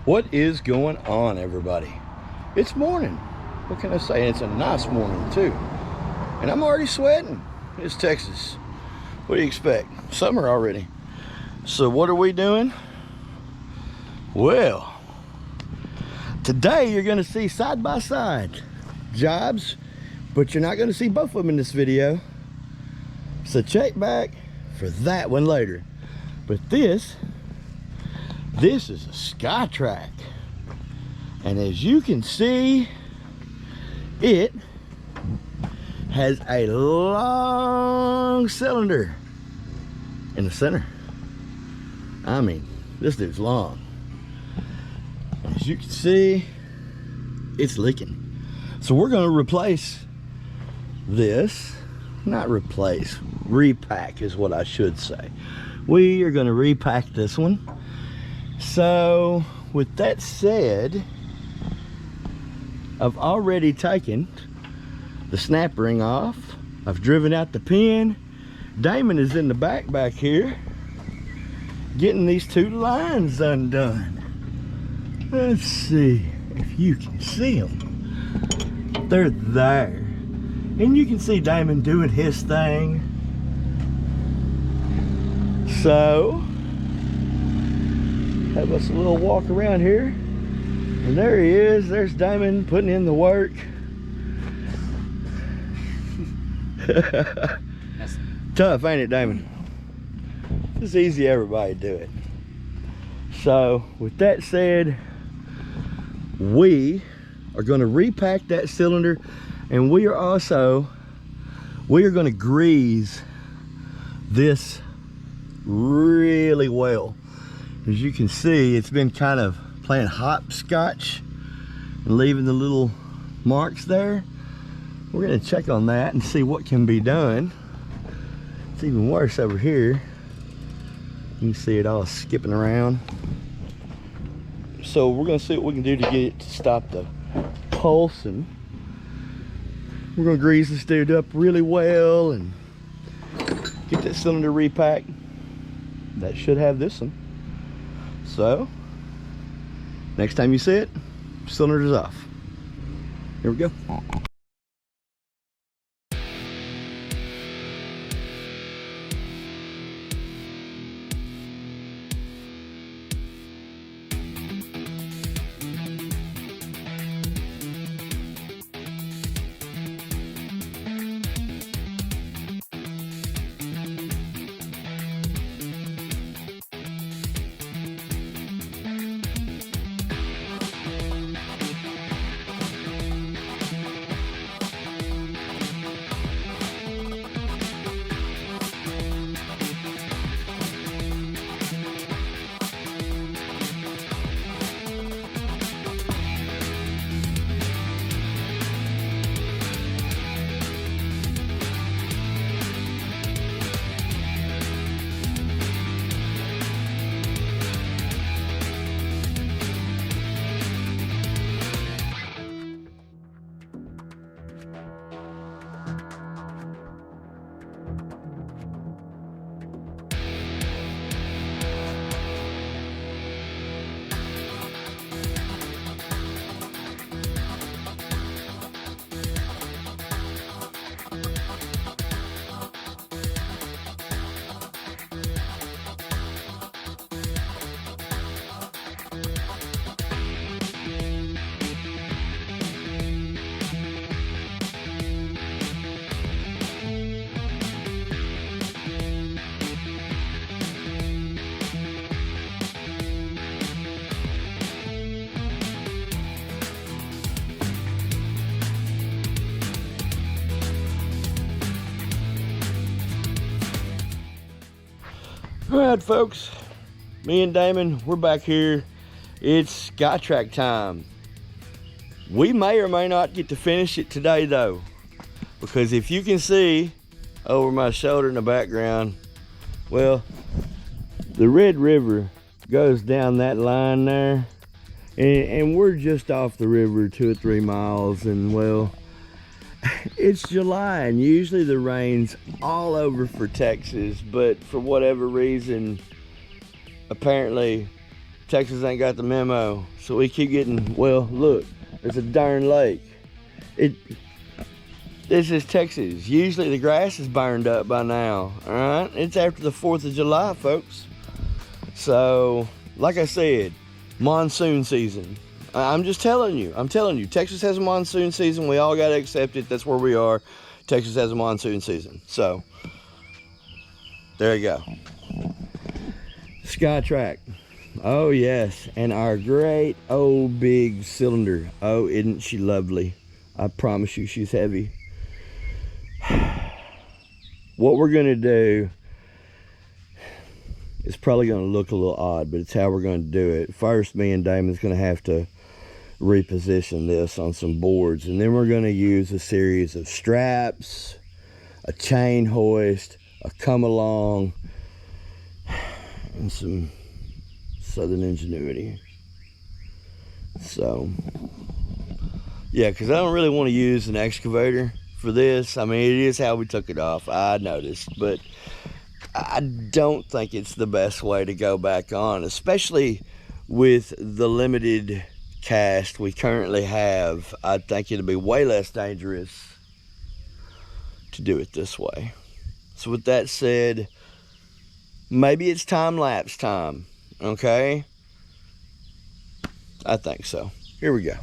What is going on, everybody? It's morning. What can I say? It's a nice morning too, and I'm already sweating. It's Texas. What do you expect? Summer already. So what are we doing? Well, today you're going to see side by side jobs, but you're not going to see both of them in this video, so check back for that one later. But this is a Skytrac, and as you can see, it has a long cylinder in the center. I mean, this dude's long. As you can see, it's leaking. So we're going to replace this. Not replace, repack is what I should say. We are going to repack this one. So with that said, I've already taken the snap ring off. I've driven out the pin. Damon is in the back here getting these two lines undone. Let's see if you can see them. They're there. And you can see Damon doing his thing. So, have us a little walk around here. And there he is. There's Damon putting in the work. That's tough, ain't it, Damon? It's easy, everybody do it. So, with that said, we are going to repack that cylinder, and we are going to grease this really well. As you can see, it's been kind of playing hopscotch and leaving the little marks there. We're going to check on that and see what can be done. It's even worse over here. You can see it all skipping around. So we're going to see what we can do to get it to stop the pulsing. We're going to grease this dude up really well and get that cylinder repacked. That should have this one. So next time you see it, cylinder is off. Here we go. All right, folks, me and Damon, we're back here. It's Skytrac time. We may or may not get to finish it today though, because if you can see over my shoulder in the background, well, the Red River goes down that line there, and we're just off the river 2 or 3 miles, and well, it's July and usually the rain's all over for Texas, but for whatever reason, apparently Texas ain't got the memo. So we keep getting, well, look, there's a darn lake. This is Texas. Usually the grass is burned up by now, all right? It's after the 4th of July, folks. So, like I said, monsoon season. I'm just telling you, Texas has a monsoon season. We all gotta accept it. That's where we are. Texas has a monsoon season. So, there you go. Skytrac. Oh yes, and our great old big cylinder. Oh, isn't she lovely? I promise you she's heavy. What we're gonna do is probably gonna look a little odd, but it's how we're gonna do it. First, me and Damon's gonna have to reposition this on some boards, and then we're gonna use a series of straps, a chain hoist, a come along, and some Southern ingenuity. So yeah, because I don't really want to use an excavator for this. I mean, it is how we took it off, I noticed, but I don't think it's the best way to go back on, especially with the limited cast we currently have. I think it'll be way less dangerous to do it this way. So with that said, maybe it's time-lapse time, okay? I think so. Here we go.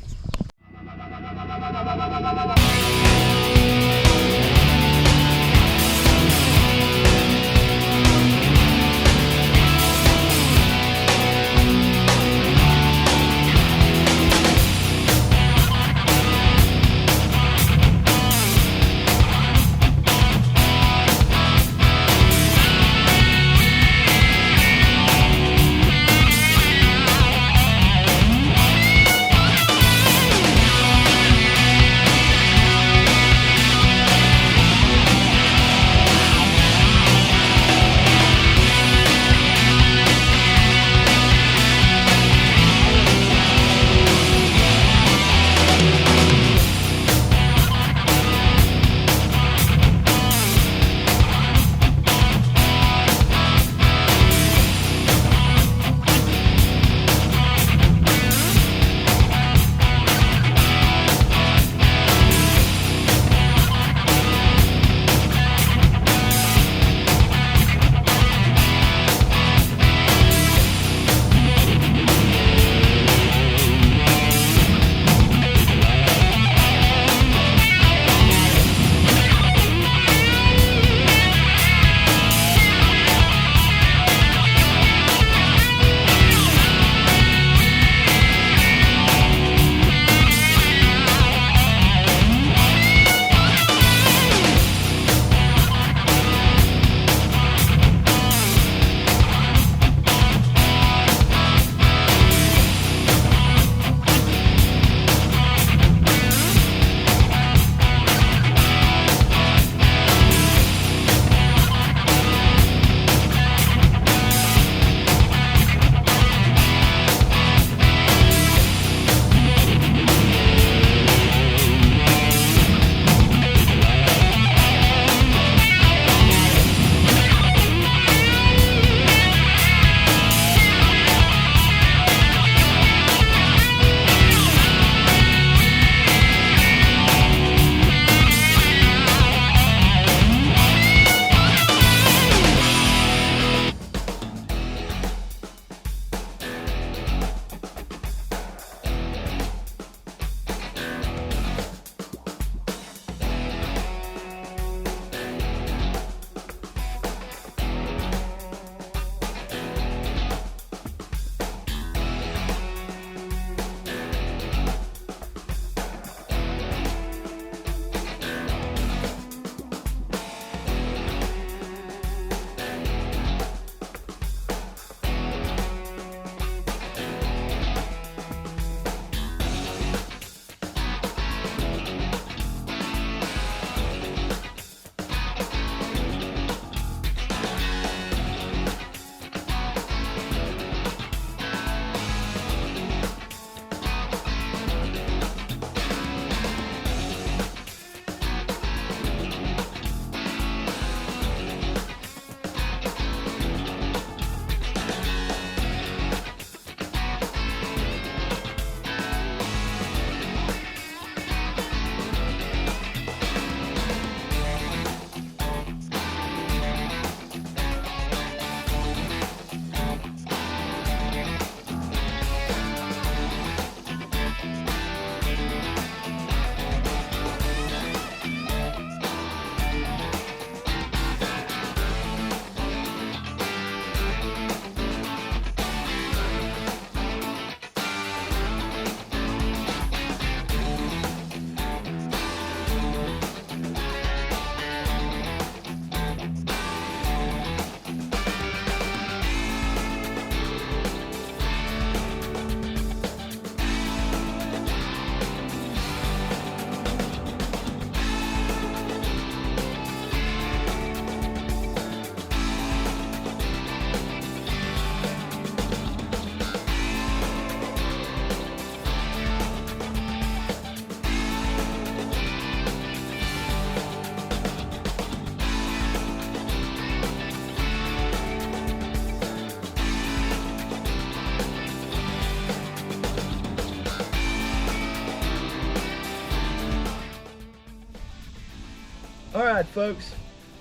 All right, folks,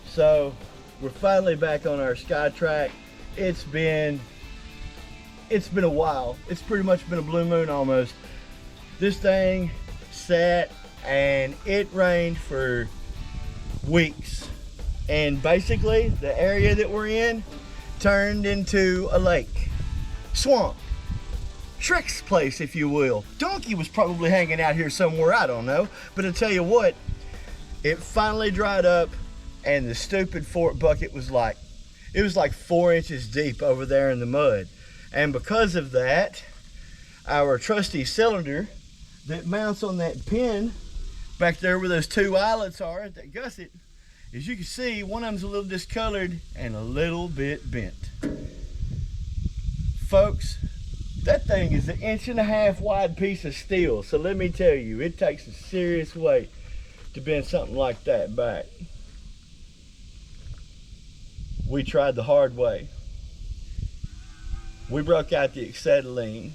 so we're finally back on our Skytrac. It's been a while. It's pretty much been a blue moon almost. This thing sat and it rained for weeks, and basically the area that we're in turned into a lake, swamp, Shrek's place, if you will. Donkey was probably hanging out here somewhere, I don't know, but I'll tell you what, it finally dried up, and the stupid fort bucket was like, it was like 4 inches deep over there in the mud. And because of that, our trusty cylinder that mounts on that pin back there where those two eyelets are at that gusset, as you can see, one of them's a little discolored and a little bit bent. Folks, that thing is 1.5 inch wide piece of steel, so let me tell you, it takes a serious weight to bend something like that back. We tried the hard way. We broke out the acetylene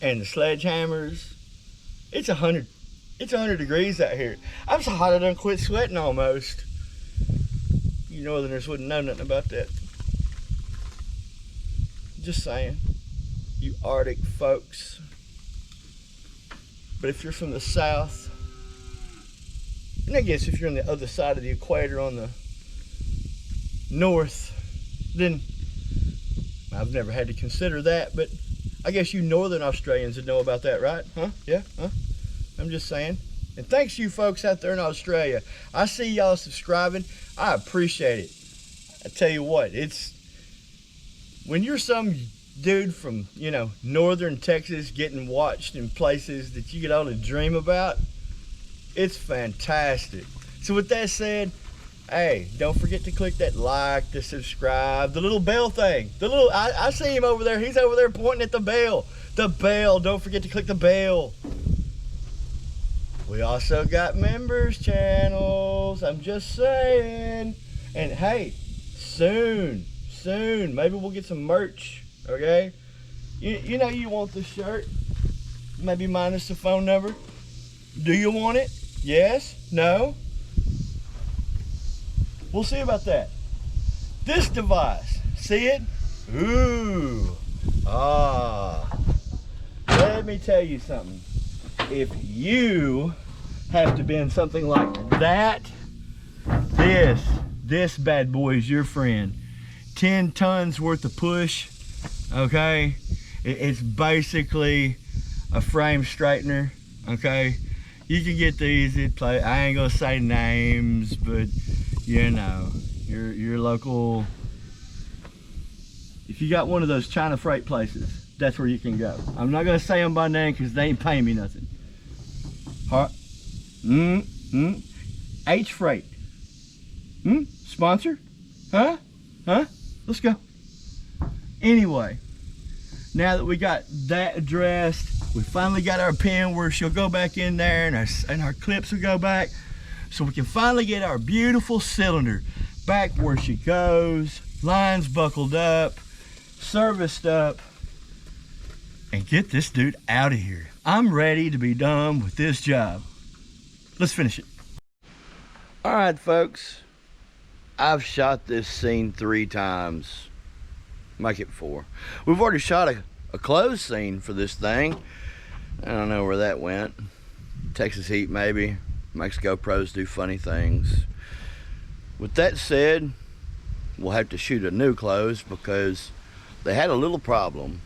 and the sledgehammers. It's 100 degrees out here. I'm so hot I done quit sweating almost. You northerners wouldn't know nothing about that. Just saying, you Arctic folks. But if you're from the south, and I guess if you're on the other side of the equator on the north, then I've never had to consider that, but I guess you northern Australians would know about that, right? Huh? Yeah? Huh? I'm just saying. And thanks you folks out there in Australia. I see y'all subscribing. I appreciate it. I tell you what, it's when you're some dude from, you know, northern Texas getting watched in places that you could only dream about, it's fantastic. So with that said, hey, don't forget to click that like, the subscribe, the little bell thing. The little, I see him over there. He's over there pointing at the bell. The bell, don't forget to click the bell. We also got members channels, I'm just saying. And hey, soon, maybe we'll get some merch, okay? You know you want the shirt, maybe minus the phone number. Do you want it? Yes? No? We'll see about that. This device, see it? Ooh, let me tell you something. If you have to bend something like that, this bad boy is your friend. 10 tons worth of push, okay? It's basically a frame straightener, okay? You can get these at play. I ain't gonna say names, but you know, your local, if you got one of those China freight places, that's where you can go. I'm not gonna say them by name because they ain't paying me nothing. H Freight. Sponsor? Huh? Let's go. Anyway, now that we got that addressed, we finally got our pin where she'll go back in there, and our clips will go back, so we can finally get our beautiful cylinder back where she goes, lines buckled up, serviced up, and get this dude out of here. I'm ready to be done with this job. Let's finish it. All right, folks. I've shot this scene 3 times. Make it 4. We've already shot a closed scene for this thing. I don't know where that went. Texas heat, maybe. Mexico pros do funny things. With that said, we'll have to shoot a new close because they had a little problem.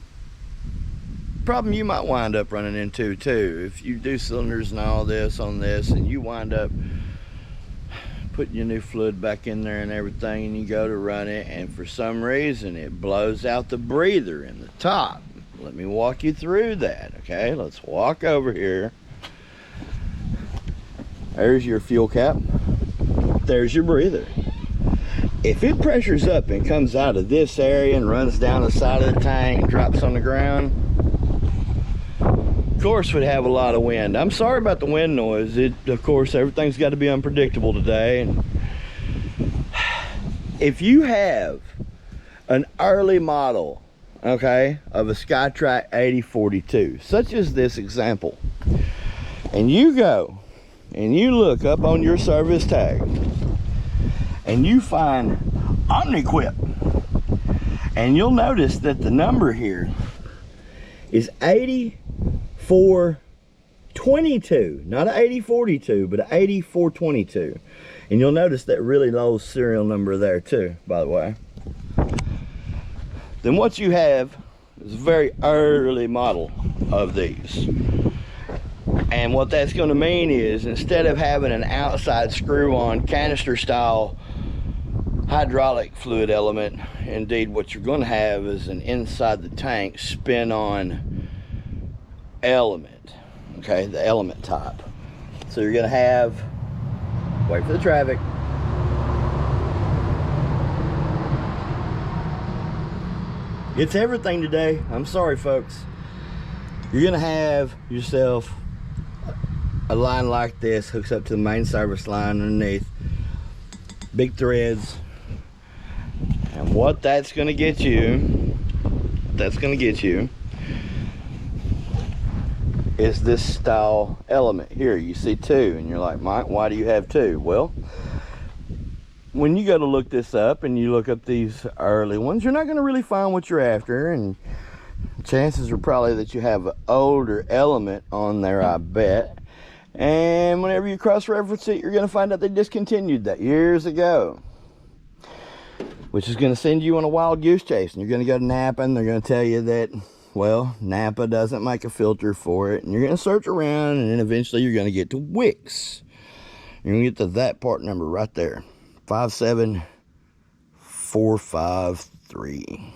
Problem you might wind up running into too. If you do cylinders and all this on this, and you wind up putting your new fluid back in there and everything, and you go to run it, and for some reason it blows out the breather in the top. Let me walk you through that, okay? Let's walk over here. There's your fuel cap. There's your breather. If it pressures up and comes out of this area and runs down the side of the tank and drops on the ground, of course we'd have a lot of wind. I'm sorry about the wind noise. Of course, everything's got to be unpredictable today. And if you have an early model, okay, of a Skytrac 8042, such as this example, and you go and you look up on your service tag and you find Omni-Quip, and you'll notice that the number here is 8422, not an 8042, but an 8422. And you'll notice that really low serial number there too, by the way. Then what you have is a very early model of these. And what that's going to mean is, instead of having an outside screw-on canister style hydraulic fluid element, indeed what you're going to have is an inside the tank spin-on element. Okay, the element type. So you're going to have, wait for the traffic, it's everything today. I'm sorry, folks. You're going to have yourself a line like this, hooks up to the main service line underneath, big threads, and what that's going to get you, is this style element here. You see two, and you're like, Mike, why do you have two? Well, when you go to look this up and you look up these early ones, you're not going to really find what you're after, and chances are probably that you have an older element on there, I bet. And whenever you cross-reference it, you're going to find out they discontinued that years ago, which is going to send you on a wild goose chase. And you're going to go to Napa, and they're going to tell you that, well, Napa doesn't make a filter for it. And you're going to search around, and then eventually you're going to get to Wix. You're going to get to that part number right there, 57453.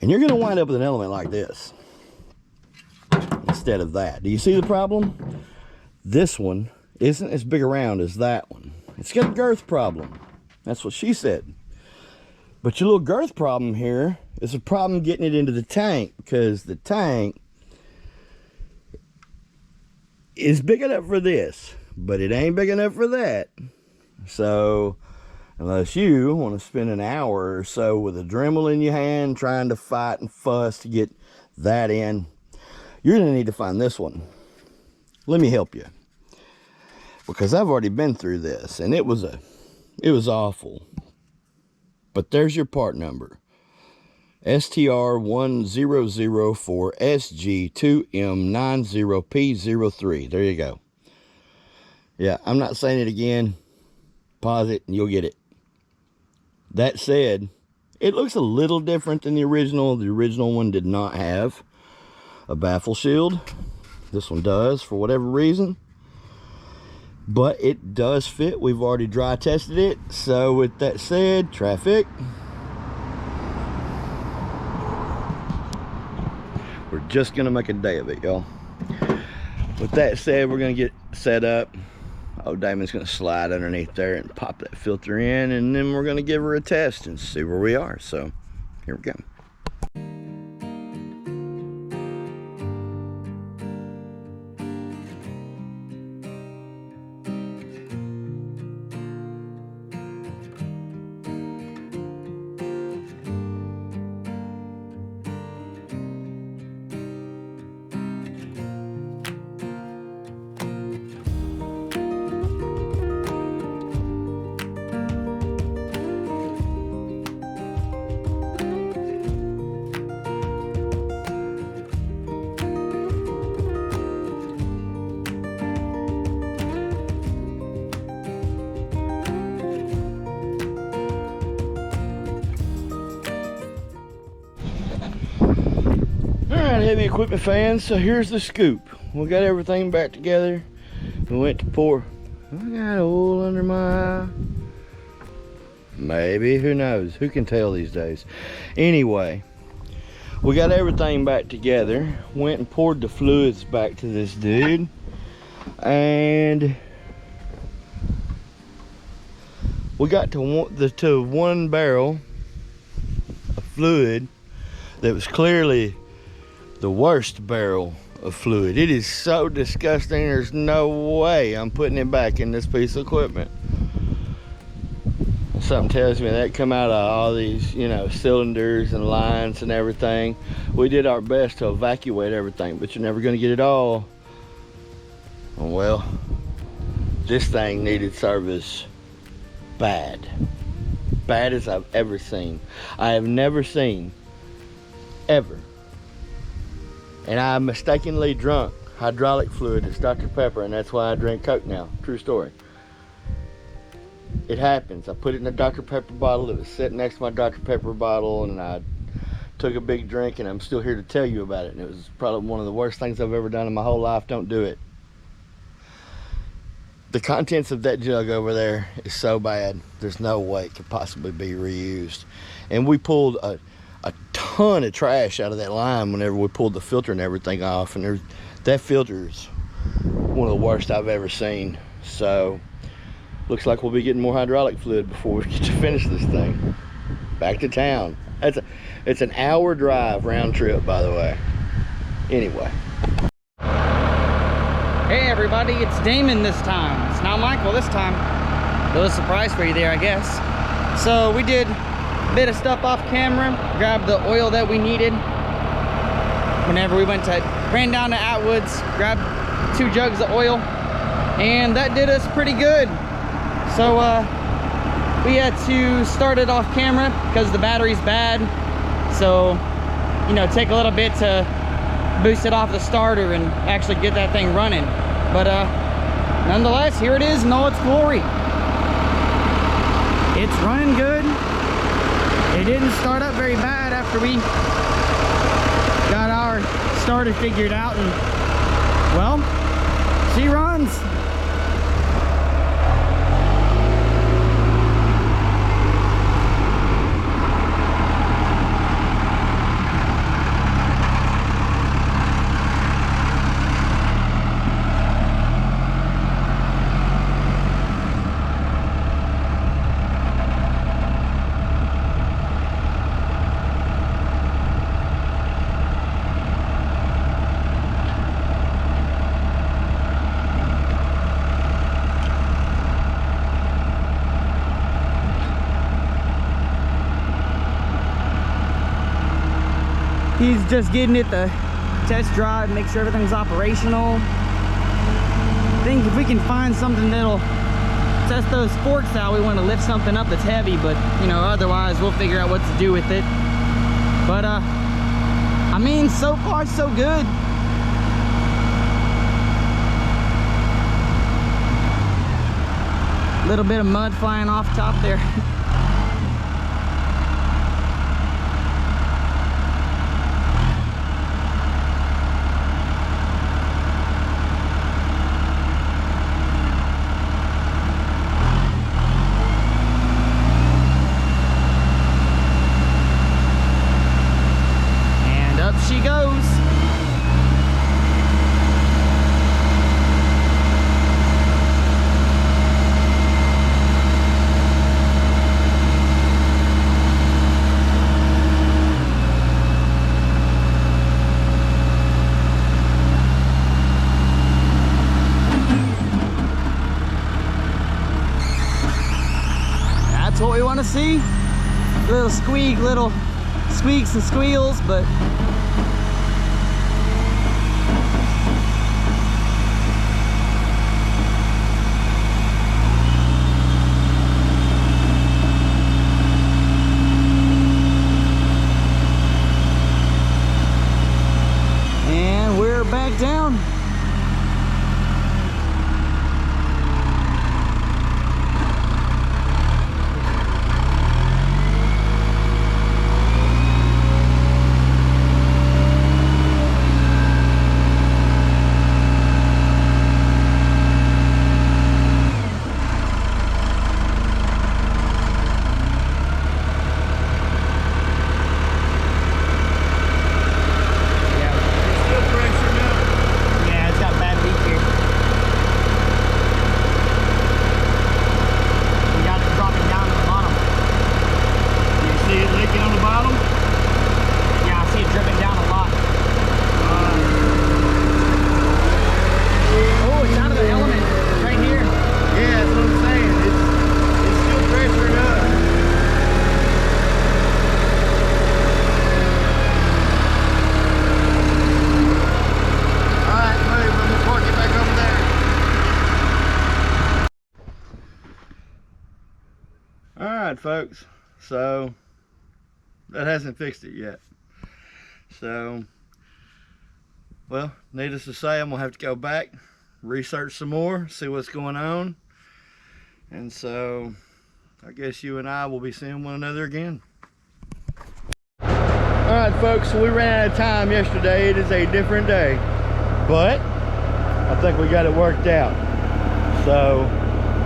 And you're going to wind up with an element like this instead of that. Do you see the problem? This one isn't as big around as that one. It's got a girth problem. That's what she said. But your little girth problem here is a problem getting it into the tank, because the tank is big enough for this, but it ain't big enough for that. So unless you want to spend an hour or so with a Dremel in your hand trying to fight and fuss to get that in, you're going to need to find this one. Let me help you, because I've already been through this, and it was awful. But there's your part number, STR1004SG2M90P03. There you go. Yeah, I'm not saying it again. Pause it and you'll get it. That said, it looks a little different than the original. The original one did not have a baffle shield. This one does, for whatever reason. But it does fit. We've already dry tested it. So with that said, traffic, we're just gonna make a day of it, y'all. With that said, we're gonna get set up. Oh, Damon's gonna slide underneath there and pop that filter in, and then we're gonna give her a test and see where we are. So here we go. Heavy equipment fans, so here's the scoop. We got everything back together. We went to pour. I got oil under my eye. Maybe, who knows? Who can tell these days? Anyway, we got everything back together. Went and poured the fluids back to this dude, and we got to one barrel of fluid that was clearly the worst barrel of fluid. It is so disgusting. There's no way I'm putting it back in this piece of equipment. Something tells me that come out of all these, you know, cylinders and lines and everything. We did our best to evacuate everything, but you're never going to get it all Well, this thing needed service bad. Bad as I've ever seen. I have never seen, ever. And I mistakenly drunk hydraulic fluid as Dr. Pepper, and that's why I drink Coke now. True story. It happens. I put it in a Dr. Pepper bottle. It was sitting next to my Dr. Pepper bottle, and I took a big drink, and I'm still here to tell you about it. And it was probably one of the worst things I've ever done in my whole life. Don't do it. The contents of that jug over there is so bad, there's no way it could possibly be reused. And we pulled a ton of trash out of that line whenever we pulled the filter and everything off. And that filter is one of the worst I've ever seen. So, looks like we'll be getting more hydraulic fluid before we get to finish this thing. Back to town. It's an hour drive round trip, by the way. Anyway. Hey everybody, it's Damon this time. It's not Michael this time. A little surprise for you there, I guess. So we did a bit of stuff off camera, grabbed the oil that we needed. Whenever we ran down to Atwood's, grabbed 2 jugs of oil, and that did us pretty good. So we had to start it off camera because the battery's bad. So, you know, take a little bit to boost it off the starter and actually get that thing running. But nonetheless, here it is in all its glory. It's running good. It didn't start up very bad after we got our starter figured out, and well, she runs. He's just getting it the test drive, make sure everything's operational. I think if we can find something that'll test those forks out, we want to lift something up that's heavy, but you know, otherwise we'll figure out what to do with it. But I mean, so far so good. Little bit of mud flying off top there. She goes. That's what we want to see. Little squeaks and squeals, but back down. folks. So that hasn't fixed it yet. So, well, needless to say, I'm gonna have to go back, research some more, see what's going on. And so I guess you and I will be seeing one another again. All right, folks, so we ran out of time yesterday. It is a different day, but I think we got it worked out. So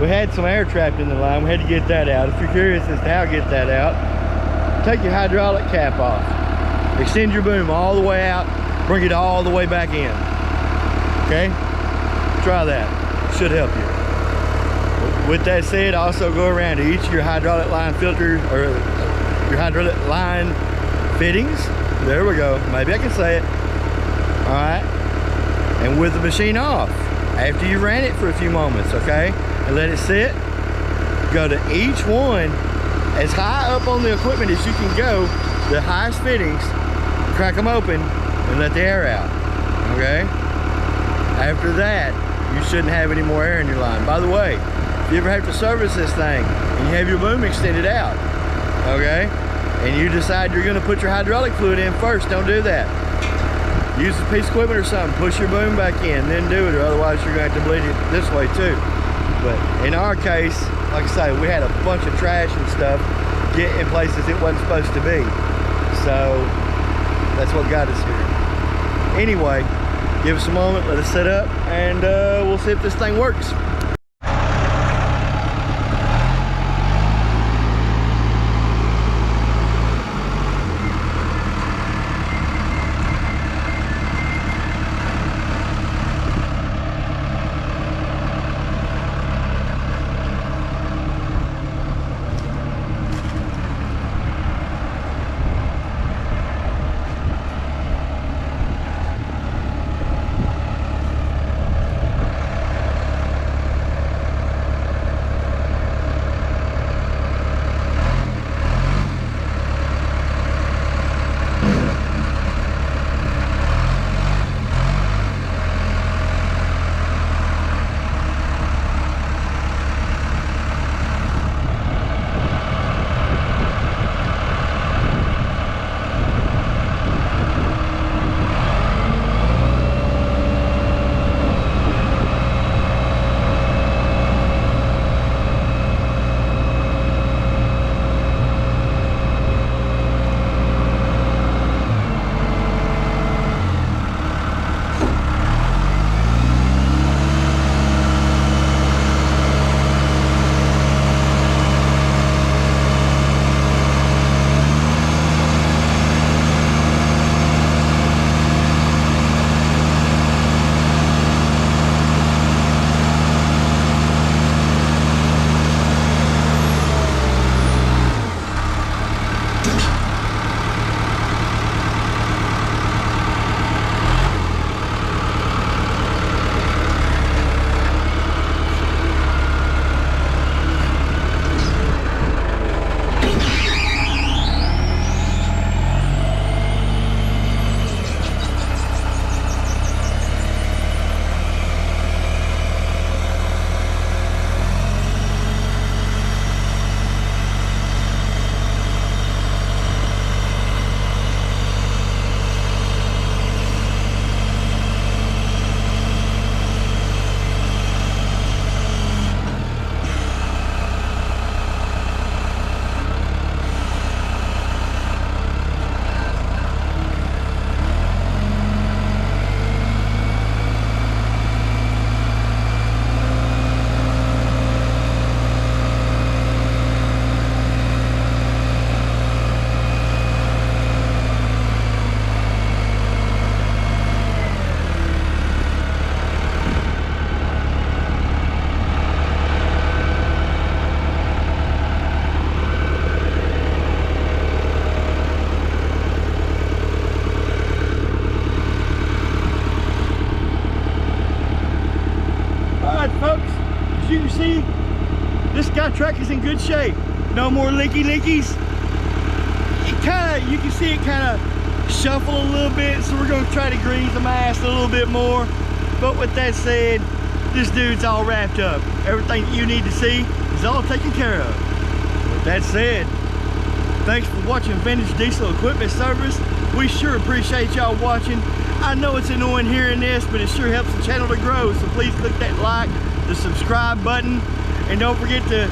we had some air trapped in the line. We had to get that out. If you're curious as to how to get that out, take your hydraulic cap off, extend your boom all the way out, bring it all the way back in. Okay, try that, should help you. With that said, also go around to each of your hydraulic line filters, or your hydraulic line fittings. There we go, maybe I can say it. All right, and with the machine off, after you ran it for a few moments, okay, and let it sit, go to each one as high up on the equipment as you can go, the highest fittings, crack them open and let the air out. Okay, after that you shouldn't have any more air in your line. By the way, if you ever have to service this thing and you have your boom extended out, okay, and you decide you're going to put your hydraulic fluid in first, don't do that. Use a piece of equipment or something, push your boom back in, then do it, or otherwise you're going to have to bleed it this way too. But in our case, like I say, we had a bunch of trash and stuff get in places it wasn't supposed to be. So that's what got us here. Anyway, give us a moment, let us set up, and we'll see if this thing works. you can see, this Skytrac is in good shape. No more leakies. You can see it kind of shuffle a little bit, so we're going to try to grease the mast a little bit more. But with that said, this dude's all wrapped up. Everything that you need to see is all taken care of. with that said, thanks for watching Vintage Diesel Equipment Service. We sure appreciate y'all watching. I know it's annoying hearing this, but it sure helps the channel to grow. So please click that like, the subscribe button, and don't forget to,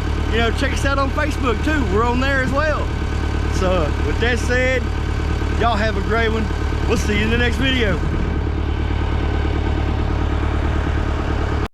check us out on Facebook too. We're on there as well. So with that said, y'all have a great one. We'll see you in the next video.